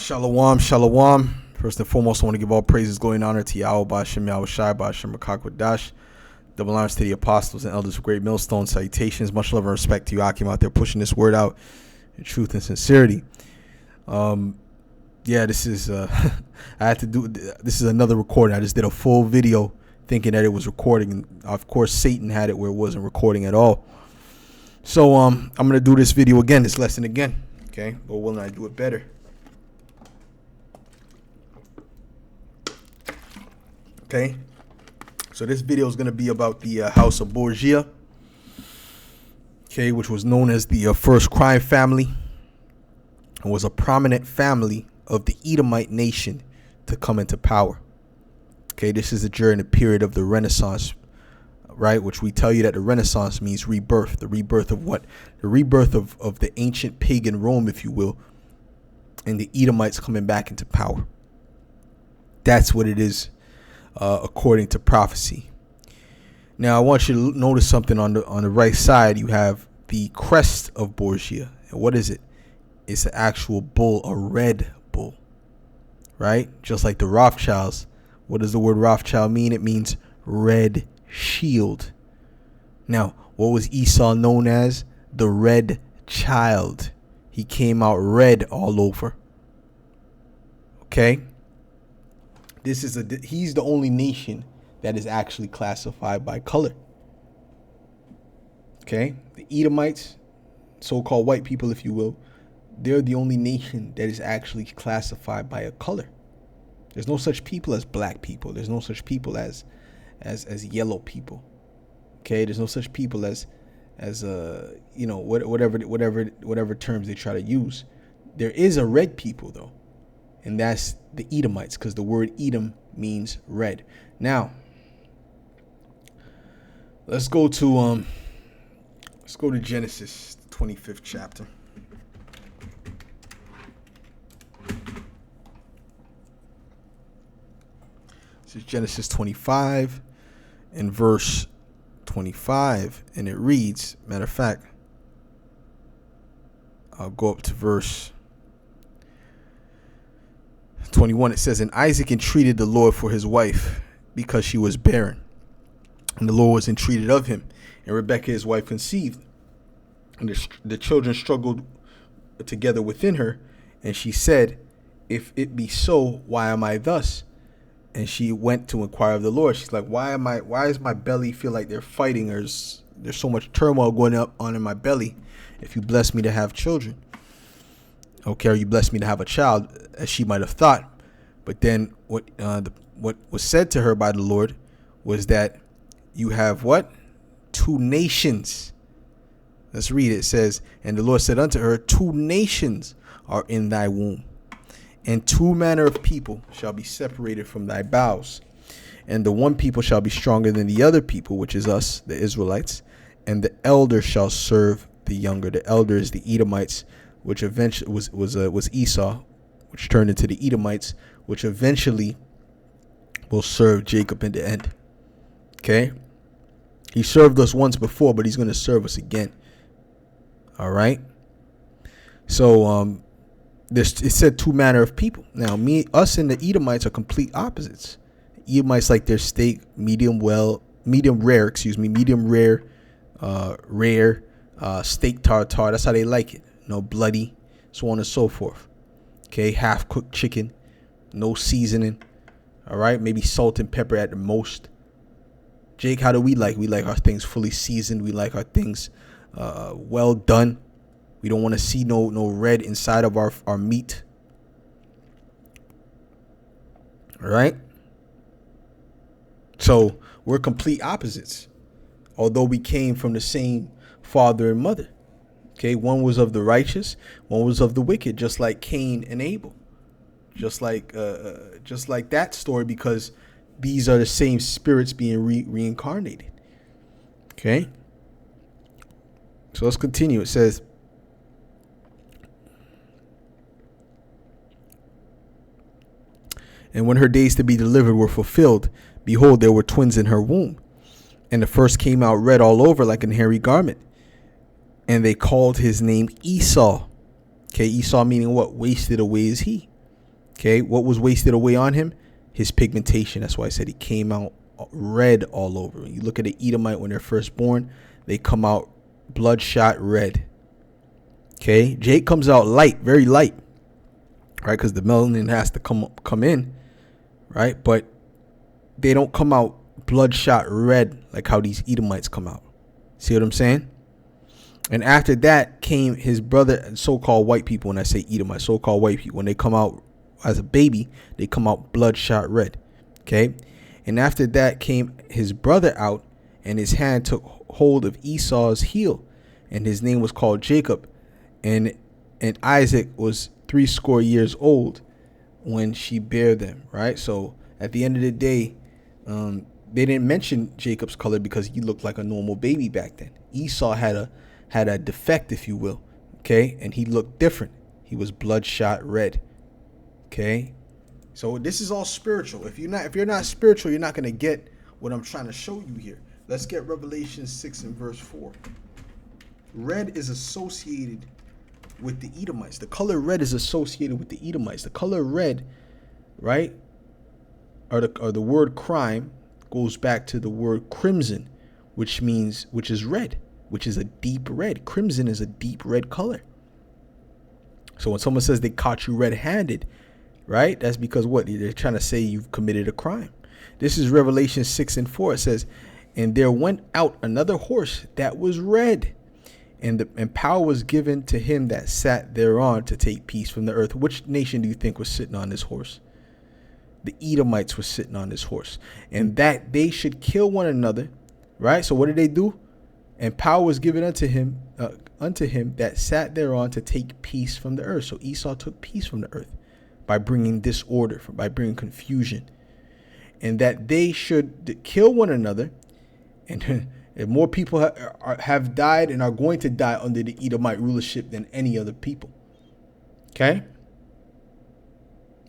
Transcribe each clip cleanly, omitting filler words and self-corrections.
Shalom, shalom. First and foremost, I want to give all praises, glory, and honor to Yahweh, Ba'ashem, Yahweh Shai, Ba'ashem, Rakakwadash. Double honors to the apostles and elders of Great Millstone. Salutations, much love and respect to you, Akim, out there pushing this word out in truth and sincerity. This is I had to do. This is another recording. I just did a full video thinking that it was recording, and of course, Satan had it where it wasn't recording at all. So I'm gonna do this video again, this lesson again. Okay, but will I do it better? Okay, so this video is going to be about the house of Borgias, okay, which was known as the first crime family and was a prominent family of the Edomite nation to come into power. Okay, this is during the period of the Renaissance, right, which we tell you that the Renaissance means rebirth. The rebirth of what? The rebirth of the ancient pagan Rome, if you will, and the Edomites coming back into power. That's what it is. According to prophecy. Now, I want you to notice something on the right side. You have the crest of Borgia. And what is it? It's an actual bull, a red bull, right? Just like the Rothschilds. What does the word Rothschild mean? It means red shield. Now, what was Esau known as? The red child. He came out red all over. Okay? He's the only nation that is actually classified by color. Okay, the Edomites, so-called white people, if you will, they're the only nation that is actually classified by a color. There's no such people as black people. There's no such people as yellow people. Okay, there's no such people as whatever terms they try to use. There is a red people though. And that's the Edomites, because the word Edom means red. Now, let's go to Genesis, the 25th chapter. This is Genesis 25 and verse 25, and it reads, matter of fact, I'll go up to verse 21. It says, and Isaac entreated the Lord for his wife because she was barren, and the Lord was entreated of him, and Rebekah his wife conceived, and the children struggled together within her, and she said, if it be so, why am I thus? And she went to inquire of the Lord. She's like, why is my belly feel like they're fighting? There's so much turmoil going on in my belly. If you bless me to have children, okay, or you bless me to have a child, as she might have thought. But then what was said to her by the Lord was that you have what? Two nations. Let's read it. It says, and the Lord said unto her, two nations are in thy womb, and two manner of people shall be separated from thy bowels. And the one people shall be stronger than the other people, which is us, the Israelites, and the elder shall serve the younger. The elder is the Edomites, which eventually was Esau, which turned into the Edomites, which eventually will serve Jacob in the end. Okay? He served us once before, but he's going to serve us again. All right? So it said two manner of people. Now, us and the Edomites are complete opposites. Edomites like their steak medium rare, steak tartare. That's how they like it. Bloody, so on and so forth. Okay, half cooked chicken, no seasoning. All right, maybe salt and pepper at the most. Jake, how do we like? We like our things fully seasoned. We like our things well done. We don't want to see no red inside of our meat. All right. So we're complete opposites, although we came from the same father and mother. Okay, one was of the righteous, one was of the wicked, just like Cain and Abel. Just like that story, because these are the same spirits being reincarnated. Okay? So let's continue. It says, and when her days to be delivered were fulfilled, behold, there were twins in her womb. And the first came out red all over like an hairy garment. And they called his name Esau. Okay, Esau meaning what? Wasted away is he. Okay, what was wasted away on him? His pigmentation. That's why I said he came out red all over. You look at the Edomite when they're first born, they come out bloodshot red. Okay, Jake comes out light, very light, right? Because the melanin has to come in, right? But they don't come out bloodshot red like how these Edomites come out. See what I'm saying? And after that came his brother, so-called white people. When I say Edomite, so-called white people, when they come out as a baby, they come out bloodshot red. Okay, and after that came his brother out, and his hand took hold of Esau's heel, and his name was called Jacob. And Isaac was 80 years old when she bare them, right? So at the end of the day, they didn't mention Jacob's color because he looked like a normal baby back then. Esau had a defect, if you will, okay? And he looked different. He was bloodshot red, okay? So this is all spiritual. If you're not spiritual, you're not going to get what I'm trying to show you here. Let's get Revelation 6 and verse 4. Red is associated with the Edomites. The color red is associated with the Edomites. The color red, right, or the word crime goes back to the word crimson, which is red, which is a deep red. Crimson is a deep red color. So when someone says they caught you red-handed, right, that's because what? They're trying to say you've committed a crime. This is Revelation 6 and 4. It says, and there went out another horse that was red, and power was given to him that sat thereon to take peace from the earth. Which nation do you think was sitting on this horse? The Edomites were sitting on this horse, and that they should kill one another, right? So what did they do? And power was given unto him that sat thereon to take peace from the earth. So Esau took peace from the earth by bringing disorder, by bringing confusion, and that they should kill one another. And more people have died and are going to die under the Edomite rulership than any other people. Okay?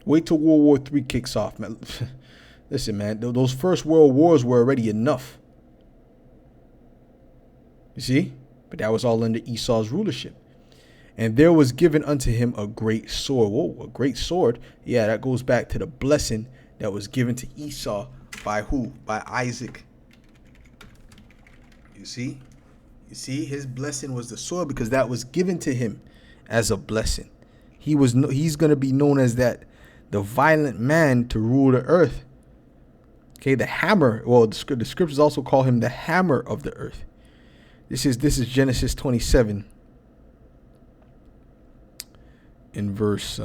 Wait till World War III kicks off, man. Listen, man, those first world wars were already enough. You see? But that was all under Esau's rulership. And there was given unto him a great sword. Whoa, a great sword? Yeah, that goes back to the blessing that was given to Esau by who? By Isaac. You see? You see, his blessing was the sword because that was given to him as a blessing. He's going to be known as that, the violent man to rule the earth. Okay, the hammer. Well, the scriptures also call him the hammer of the earth. This is Genesis 27 in verse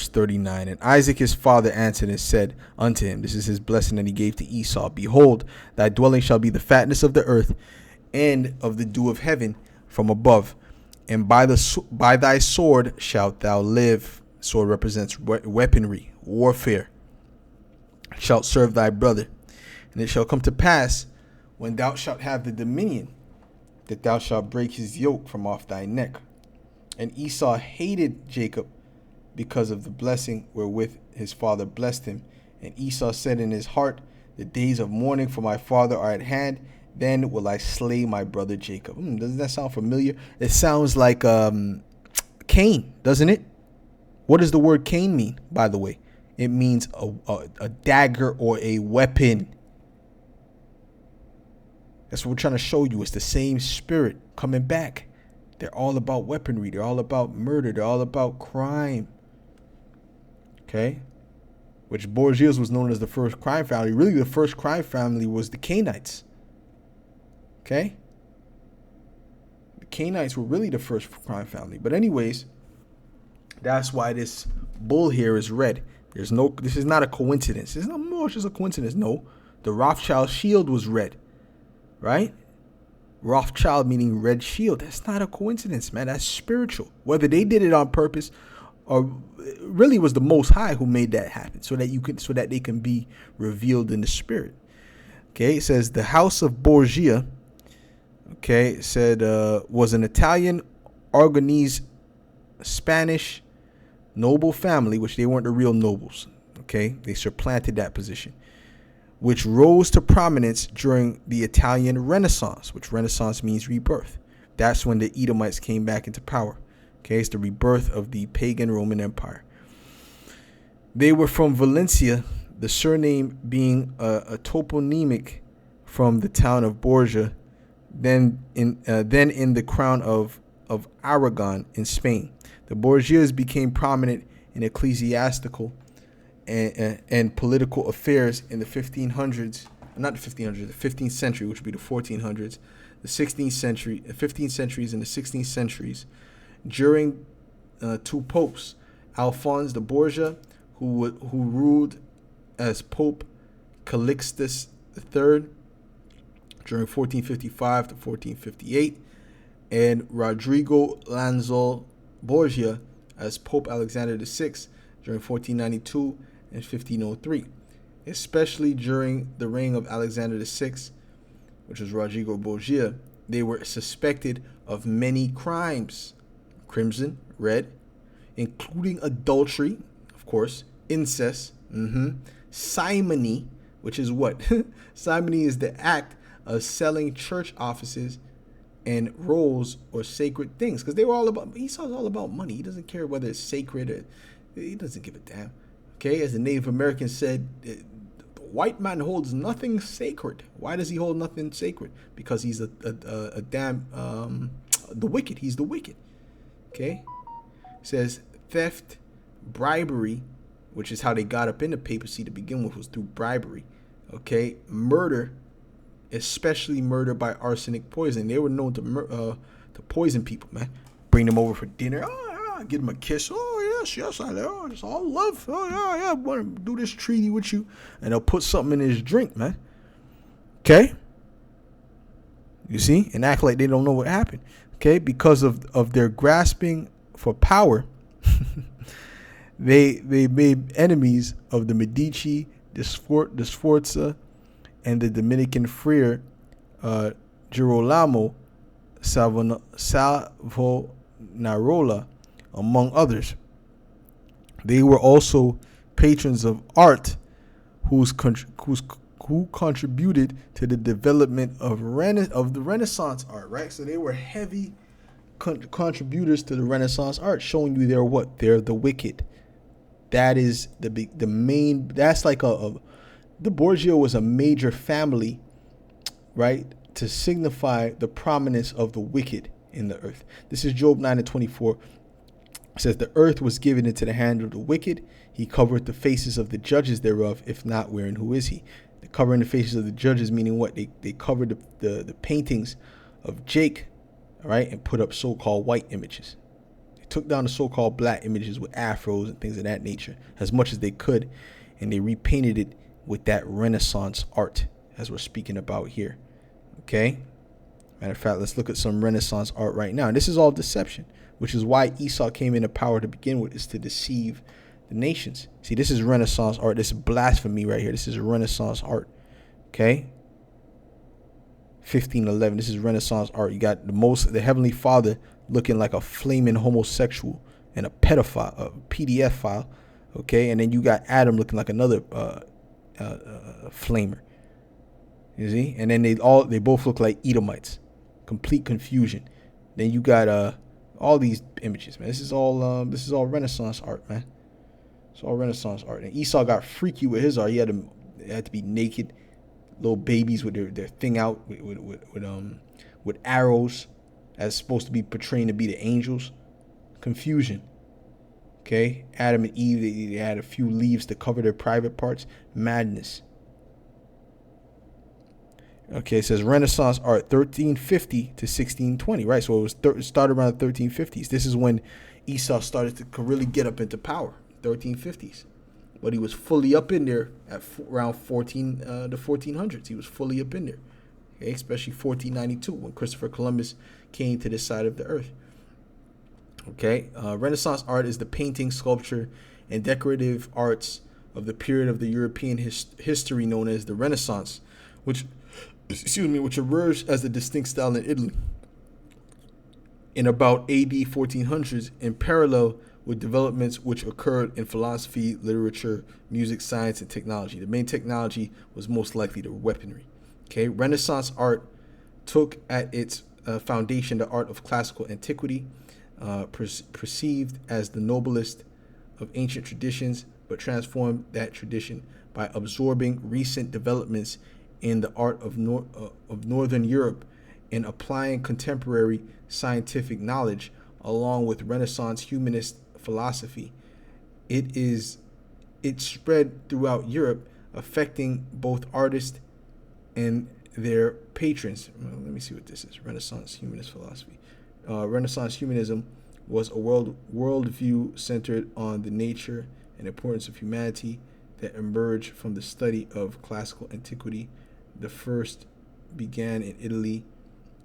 39. And Isaac his father answered and said unto him, this is his blessing that he gave to Esau, behold, thy dwelling shall be the fatness of the earth and of the dew of heaven from above, and by thy sword shalt thou live. Sword represents weaponry, warfare. Shalt serve thy brother. And it shall come to pass, when thou shalt have the dominion, that thou shalt break his yoke from off thy neck. And Esau hated Jacob because of the blessing wherewith his father blessed him. And Esau said in his heart, the days of mourning for my father are at hand, then will I slay my brother Jacob. Doesn't that sound familiar? It sounds like Cain, doesn't it? What does the word Cain mean, by the way? It means a dagger or a weapon. That's what we're trying to show you. It's the same spirit coming back. They're all about weaponry. They're all about murder. They're all about crime. Okay? Which Borgias was known as the first crime family. Really, the first crime family was the Cainites. Okay? The Cainites were really the first crime family. But anyways, that's why this bull here is red. This is not a coincidence. It's just a coincidence. No. The Rothschild shield was red. Right? Rothschild meaning red shield. That's not a coincidence, man. That's spiritual. Whether they did it on purpose or really was the Most High who made that happen, so that they can be revealed in the spirit. Okay, it says the house of Borgia, okay, it said was an Italian, Aragonese, Spanish noble family, which they weren't the real nobles. Okay, they supplanted that position, which rose to prominence during the Italian Renaissance, which Renaissance means rebirth. That's when the Edomites came back into power. Okay, it's the rebirth of the pagan Roman Empire. They were from Valencia, the surname being a toponymic from the town of Borgia, then in the crown of Aragon in Spain. The Borgias became prominent in ecclesiastical and political affairs in the 1500s, not the 1500s, the 15th century, which would be the 1400s, the 16th century, 15th centuries, and the 16th centuries, during two popes, Alphonse the Borgia, who ruled as Pope Calixtus III during 1455 to 1458, and Rodrigo Lanzol Borgia as Pope Alexander VI during 1492 and 1503. Especially during the reign of Alexander VI, which was Rodrigo Borgia, they were suspected of many crimes, crimson, red, including adultery, of course, incest, simony, which is what? Simony is the act of selling church offices and rolls or sacred things, because they were all about, Esau's all about money. He doesn't care whether it's sacred or, he doesn't give a damn. Okay, as the Native Americans said, the white man holds nothing sacred. Why does he hold nothing sacred? Because he's a damn, the wicked. He's the wicked. Okay, it says theft, bribery, which is how they got up in the papacy to begin with, was through bribery. Okay, murder, especially murder by arsenic poisoning. They were known to poison people, man. Bring them over for dinner. Oh, yeah, give them a kiss. Oh, yes, it's all love. Oh, yeah, I want to do this treaty with you. And they'll put something in his drink, man. Okay? You see? And act like they don't know what happened. Okay? Because of their grasping for power, they made enemies of the Medici, the Sforza, and the Dominican friar Girolamo Savonarola, among others. They were also patrons of art, who contributed to the development of the Renaissance art. Right, so they were heavy contributors to the Renaissance art, showing you they're what? They're the wicked. That is the main. That's like the Borgia was a major family, right, to signify the prominence of the wicked in the earth. This is Job 9:24. It says, the earth was given into the hand of the wicked. He covered the faces of the judges thereof. If not, wherein who is he? The covering the faces of the judges, meaning what? They covered the paintings of Jake, all right, and put up so-called white images. They took down the so-called black images with afros and things of that nature as much as they could, and they repainted it with that Renaissance art, as we're speaking about here. Okay? Matter of fact, let's look at some Renaissance art right now. And this is all deception, which is why Esau came into power to begin with, is to deceive the nations. See, this is Renaissance art. This is blasphemy right here. This is Renaissance art. Okay? 1511. This is Renaissance art. You got the Heavenly Father looking like a flaming homosexual and a pedophile, a PDF file. Okay? And then you got Adam looking like another flamer. You see? And then they both look like Edomites. Complete confusion. Then you got all these images, man. This is all Renaissance art, man. It's all Renaissance art. And Esau got freaky with his art. He had to be naked, little babies with their thing out with arrows, as supposed to be portraying to be the angels. Confusion. Okay, Adam and Eve, they had a few leaves to cover their private parts. Madness. Okay, it says Renaissance art 1350 to 1620, right? So it started around the 1350s. This is when Esau started to really get up into power, 1350s. But he was fully up in there at around the 1400s. He was fully up in there, okay? Especially 1492 when Christopher Columbus came to this side of the earth. Okay, Renaissance art is the painting, sculpture, and decorative arts of the period of the European history known as the Renaissance, which emerged as a distinct style in Italy in about AD 1400s, in parallel with developments which occurred in philosophy, literature, music, science, and technology. The main technology was most likely the weaponry. Okay, Renaissance art took at its foundation the art of classical antiquity, perceived as the noblest of ancient traditions, but transformed that tradition by absorbing recent developments in the art of Northern Europe and applying contemporary scientific knowledge along with Renaissance humanist philosophy. It spread throughout Europe, affecting both artists and their patrons. Well, let me see what this is. Renaissance humanist philosophy. Renaissance humanism was a worldview centered on the nature and importance of humanity that emerged from the study of classical antiquity. The first began in Italy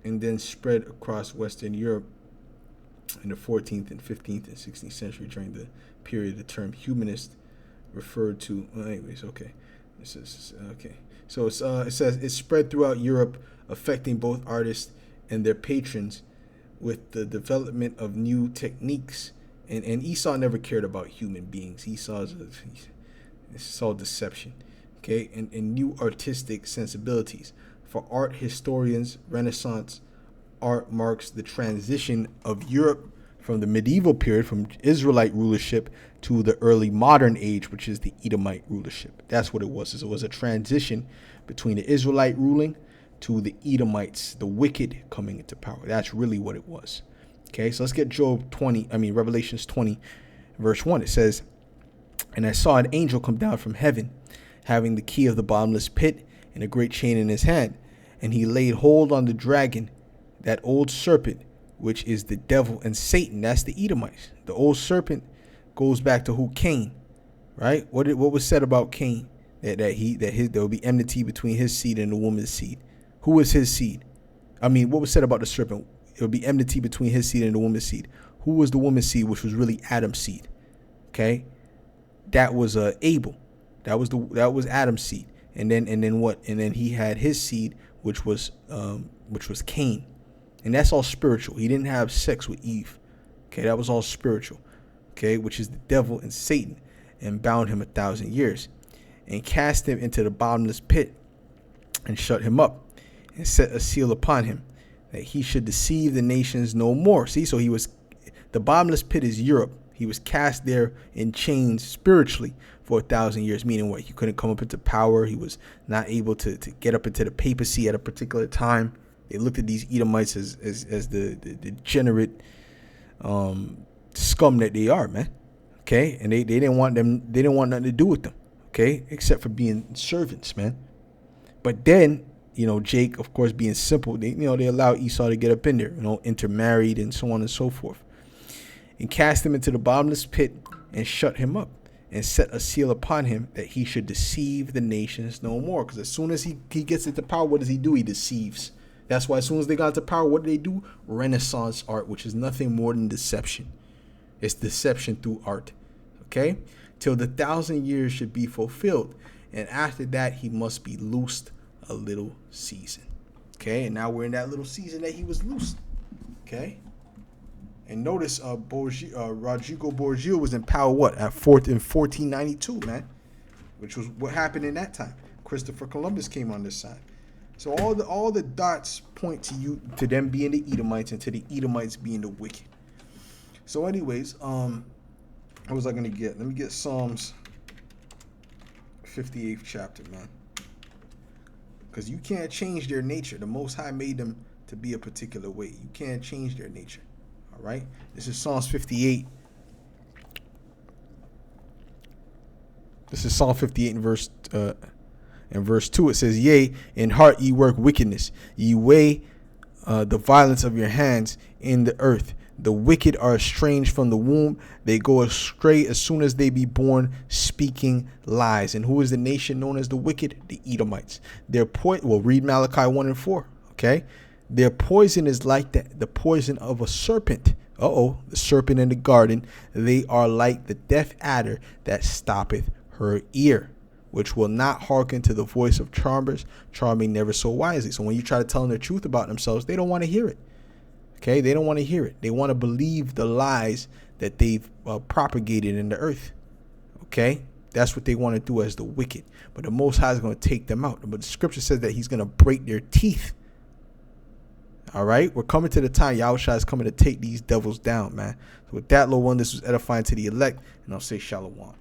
and then spread across Western Europe in the 14th and 15th and 16th century. During the period the term humanist referred to. Anyways, okay. This is okay. So it says it spread throughout Europe, affecting both artists and their patrons with the development of new techniques. And Esau never cared about human beings. It's all deception. Okay, and new artistic sensibilities. For art historians, Renaissance art marks the transition of Europe from the medieval period, from Israelite rulership, to the early modern age, which is the Edomite rulership. That's what it was. It was a transition between the Israelite ruling to the Edomites, the wicked, coming into power. That's really what it was. Okay, so let's get Revelations 20, verse 1. It says, "And I saw an angel come down from heaven, having the key of the bottomless pit and a great chain in his hand. And he laid hold on the dragon, that old serpent, which is the devil and Satan." That's the Edomites. The old serpent goes back to who? Cain, right? What was said about Cain? That there will be enmity between his seed and the woman's seed. Who was his seed? What was said about the serpent? It would be enmity between his seed and the woman's seed. Who was the woman's seed, which was really Adam's seed? Okay, that was Abel. That was Adam's seed. And then what? And then he had his seed, which was Cain. And that's all spiritual. He didn't have sex with Eve. Okay, that was all spiritual. Okay, which is the devil and Satan, and bound him 1,000 years, and cast him into the bottomless pit, and shut him up, and set a seal upon him, that he should deceive the nations no more. See, so the bottomless pit is Europe. He was cast there in chains spiritually for 1,000 years, meaning what? He couldn't come up into power. He was not able to get up into the papacy at a particular time. They looked at these Edomites as the degenerate scum that they are, man. Okay, and they didn't want them. They didn't want nothing to do with them. Okay, except for being servants, man. But then, Jake, of course, being simple, they allow Esau to get up in there, intermarried and so on and so forth, and cast him into the bottomless pit and shut him up, and set a seal upon him, that he should deceive the nations no more. Because as soon as he gets into power, what does he do? He deceives. That's why as soon as they got into power, what do they do? Renaissance art, which is nothing more than deception. It's deception through art. Okay? Till the 1,000 years should be fulfilled. And after that, he must be loosed a little season. Okay? And now we're in that little season that he was loosed. Okay? And notice Rodrigo Borgia was in power in 1492, man. Which was what happened in that time. Christopher Columbus came on this side. So all the dots point to them being the Edomites, and to the Edomites being the wicked. So anyways, what was I gonna get? Let me get Psalms 58th chapter, man. Because you can't change their nature. The Most High made them to be a particular way. You can't change their nature. All right. This is Psalms 58. This is Psalm 58 in verse 2. It says, "Yea, in heart ye work wickedness. Ye weigh the violence of your hands in the earth. The wicked are estranged from the womb. They go astray as soon as they be born, speaking lies." And who is the nation known as the wicked? The Edomites. Read Malachi 1 and 4. Okay. Their poison is like the poison of a serpent. The serpent in the garden. They are like the deaf adder that stoppeth her ear, which will not hearken to the voice of charmers, charming never so wisely. So when you try to tell them the truth about themselves, they don't want to hear it. Okay, they don't want to hear it. They want to believe the lies that they've propagated in the earth. Okay, that's what they want to do as the wicked. But the Most High is going to take them out. But the scripture says that he's going to break their teeth. All right, we're coming to the time Yahushua is coming to take these devils down, man. So with that, Lord one, this was edifying to the elect, and I'll say shalom.